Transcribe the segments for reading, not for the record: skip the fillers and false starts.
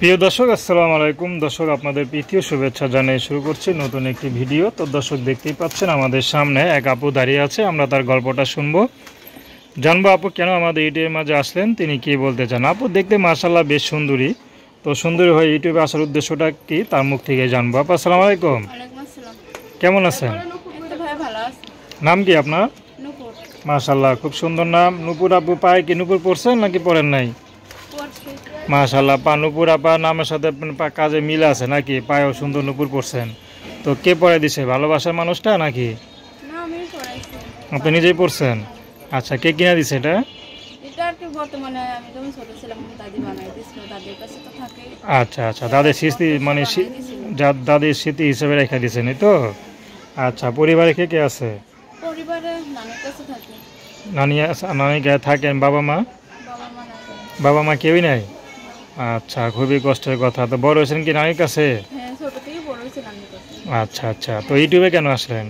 প্রিয় দর্শক, আসসালামু আলাইকুম। দর্শক, আপনাদের প্রীতীয় শুভেচ্ছা জানিয়ে শুরু করছি নতুন একটি ভিডিও। তো দর্শক, দেখতেই পাচ্ছেন আমাদের সামনে এক আপু দাঁড়িয়ে আছে। আমরা তার গল্পটা শুনবো, জানবো আপু কেন আমাদের ইউটিউবের মাঝে আসলেন, তিনি কি বলতে চান। আপু দেখতে মাশাআল্লাহ বেশ সুন্দরী। তো সুন্দরী হয়ে ইউটিউবে আসার উদ্দেশ্যটা কি, তার মুখ থেকে জানবো। আপু আসসালামু আলাইকুম, কেমন আছেন? নাম কি আপনার? মাশাআল্লাহ, খুব সুন্দর নাম নূপুর। আপু পায়ে কি নূপুর পড়ছেন নাকি পড়েন নাই? মাশাআল্লাহ, নূপুর আপা নামের সাথে কাজে মিল আছে নাকি? পায়েও সুন্দর নূপুর পড়ছেন। তো কে পড়ে দিছে, ভালোবাসার মানুষটা নাকি আপনি নিজেই পড়ছেন? আচ্ছা, কে কিনে দিছে এটা? আচ্ছা আচ্ছা, দাদির স্মৃতি মানে দাদির স্মৃতি হিসেবে রেখে দিয়েছেন, এই তো। আচ্ছা, পরিবারে কে কে আছে? নানি থাকেন, বাবা মা কেউই নাই? আচ্ছা, খুবই কষ্টের কথা। তো বড় হয়েছেন কি নানির কাছে? আচ্ছা আচ্ছা, তো ইউটিউবে কেন আসলেন?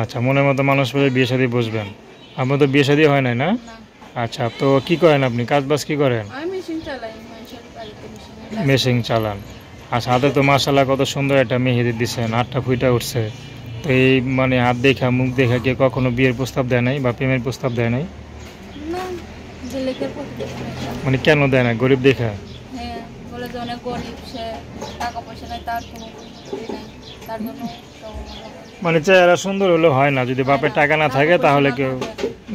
আচ্ছা, মনের মতো মানুষ পেলে বিয়ে শাদী বসবেন। আপনার তো বিয়ে শাদী হয় নাই না? আচ্ছা, তো কি করেন আপনি, কাজ বাজ কি করেন? মেশিন চালান। আচ্ছা, হাতে তো মাশাআল্লাহ কত সুন্দর একটা মেহেদি দিচ্ছেন, 8টা ফুইটা উঠছে। তো এই মানে হাত দেখা মুখ দেখা কে কখনো বিয়ের প্রস্তাব দেয় নাই বা প্রেমের প্রস্তাব দেয় নাই? মানে কেন দেয় না? গরিব দেখা? মানে চেহারা সুন্দর হলে হয় না, যদি বাপের টাকা না থাকে তাহলে কেউ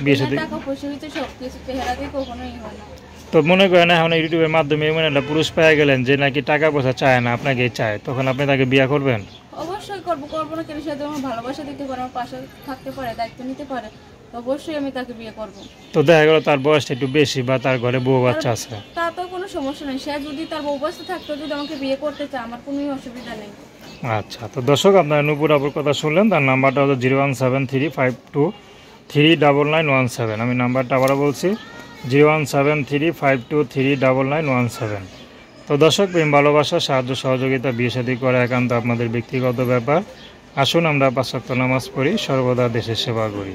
বিয়ে শাদী। তো মনে করেন এখন ইউটিউবের মাধ্যমে এমন একটা পুরুষ পেয়ে গেলেন যে নাকি টাকা পয়সা চায় না, আপনাকে চায়, তখন আপনি তাকে বিয়ে করবেন? অবশ্যই করবো না কেন? সে আমার ভালোবাসা দিতে পারে, আমার পাশে থাকতে পারে, দায়িত্ব নিতে পারে, অবশ্যই আমি তাকে বিয়ে করব। তো দেখা গেল তার বয়সটা একটু বেশি বা তার ঘরে বউ বাচ্চা আছে, তা তো কোনো সমস্যা নেই। সে যদি তার বউ বাচ্চা থাকতো, যদি আমাকে বিয়ে করতে চায়, আমার কোনো অসুবিধা নেই। আচ্ছা, তো দর্শক, আপনার নূপুর আপুর কথা শুনলেন। তার নাম্বারটা হলো 01735239917। আমি নাম্বারটা আবারও বলছি, 01735239917। তো দর্শক, প্রেম ভালোবাসা সাহায্য সহযোগিতা বিয়ে শাদী করা একান্ত আপনাদের ব্যক্তিগত ব্যাপার। আসুন আমরা 5 ওয়াক্ত নামাজ পড়ি, সর্বদা দেশের সেবা করি।